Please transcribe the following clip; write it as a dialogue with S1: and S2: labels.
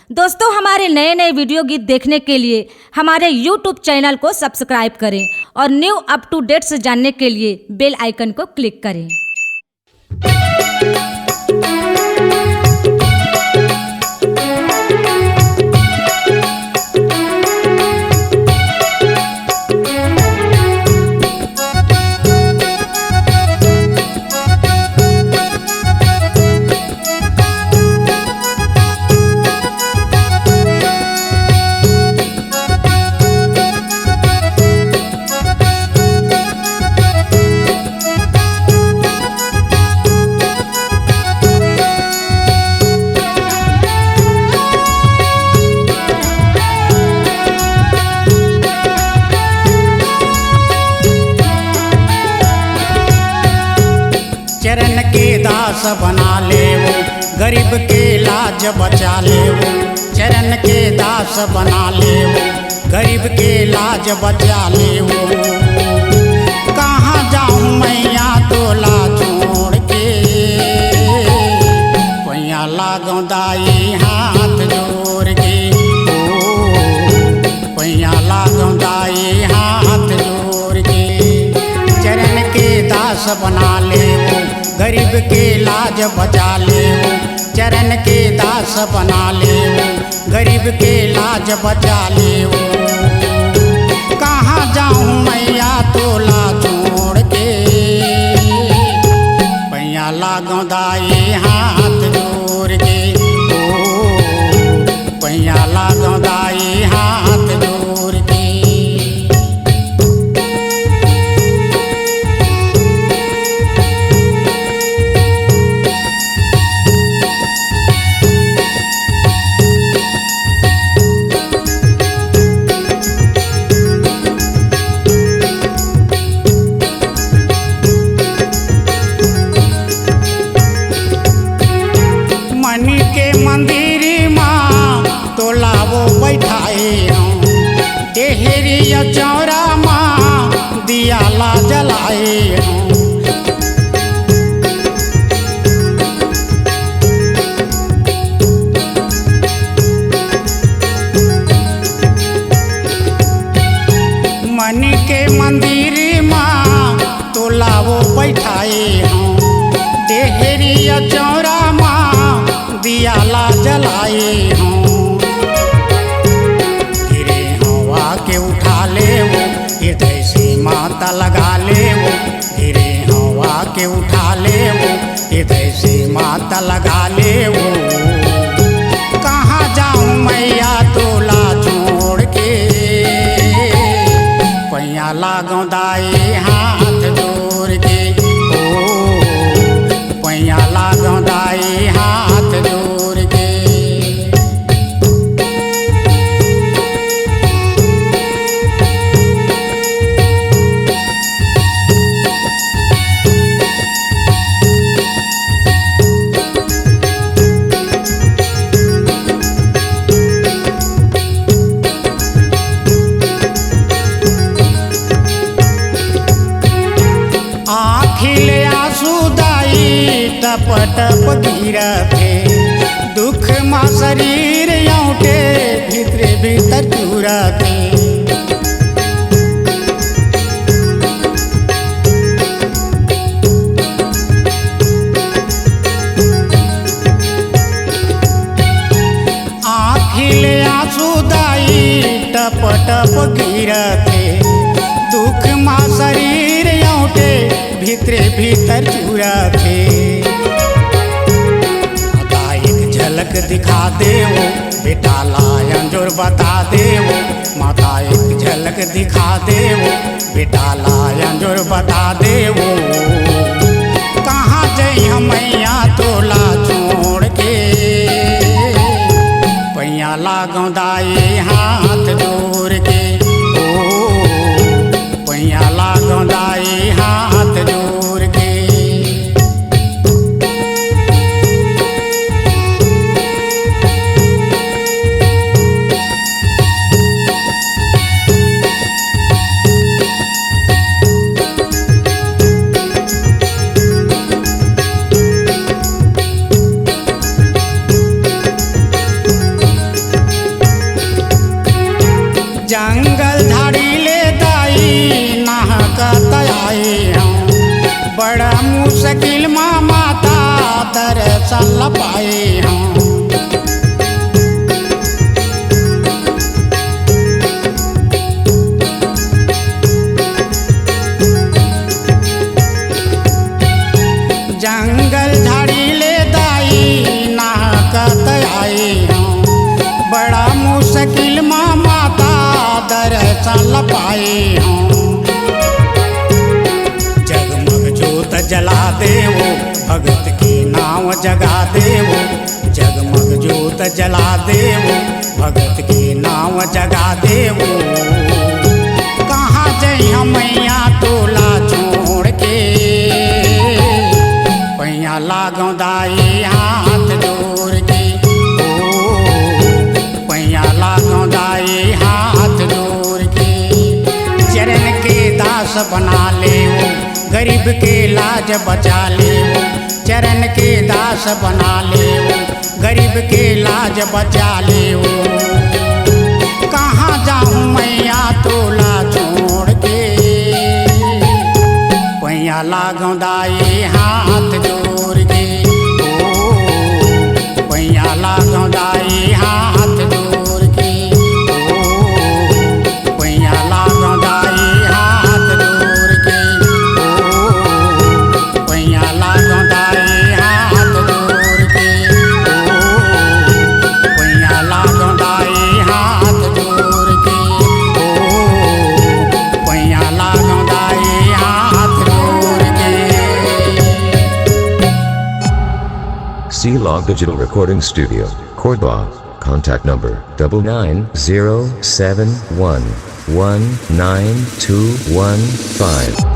S1: दोस्तों, हमारे नए नए वीडियो गीत देखने के लिए हमारे YouTube चैनल को सब्सक्राइब करें और न्यू अप टू डेट्स जानने के लिए बेल आइकन को क्लिक करें।
S2: चरण के दास बना ले वो, गरीब के लाज बचा ले वो। चरण के दास बना ले वो, गरीब के लाज बचा ले वो। कहाँ जाऊँ मैया तोला छोड़ के, पैया लागो दाई हाथ जोड़ के। पैया लागो दाई हाथ जोड़ के। चरण के दास बना ले वो, गरीब के लाज बचा ले वो। चरण के दास बना ले वो, गरीब के लाज बचा ले वो। कहाँ जाऊँ मैया तोला छोड़ के, पैया लागो दाई हाथ जोड़ के। पैया लागो दाई हाथ जोड़ के। मनी के मंदिर माँ तोला वो बैठाए हूँ, डेहरी चौरा माँ दिया ला जलाए हूँ। मनी के मंदिर माँ तोला वो बैठाए हूँ, डेहरी चौरा माँ दिया ला जलाए हूँ। गिरे हवा के उठा ले वो, हृदय से माता लगा ले वो। गिरे हवा के उठा ले वो, हृदय से माता लगा ले वो। कहाँ जाऊँ मैया तोला छोड़ के, पैया लागो दाई हाथ जोड़ के। पैया लागो दाई हाथ जोड़ के। आँखिले आंसू दाई टप टप गिरते, दुख माँ शरीर यौटे भीतरे भीतर चुरते। आँखिले आंसू दाई टप टप गिरते, दुख माँ शरीर यौटे भीतरे भीतर चुरते। माता एक झलक दिखा दे वो, बेटा लायन जोर बता दे वो। माता एक झलक दिखा दे वो, बेटा लायन जोर बता दे वो। कहाँ जई मैया तोला छोड़ के, पैया लागो दाई हाथ जोड़ के। पैया लागो दाई हाथ जोड़ के। दर्शन पाए हम। जंगल झाड़ीले दाई नाहकत आई हम, बड़ा मुश्किल माँ माता दर्शन पाए हम। जगमग जोत जला देवो भगत की नाव जगा देवो, जगमग जोत जला देवो भगत की नाव जगा देवो। कहाँ जइया मैया तोला छोड़ के, पैया लागो दाई हाथ जोड़ के, ओ पैया लागो दाई हाथ जोड़ के। चरण के दास बना ले वो, गरीब के लाज बचा ले वो। चरण के दास बना ले वो, गरीब के लाज बचा ले वो। कहाँ जाऊँ मैया तोला छोड़ के, पैया लागो दाई हाथ जोड़ के, ओ पैया लागो दाई हाथ जोड़ के, ओ पैया लागो दाई हाथ जोड़ के, ओ पैया लागो दाई हाथ जोड़ के, ओ पैया लागो दाई हाथ जोड़ के, ओ पैया लागो दाई हाथ जोड़ के।
S3: C-Log Digital Recording Studio, Cordoba. Contact number 9907119215.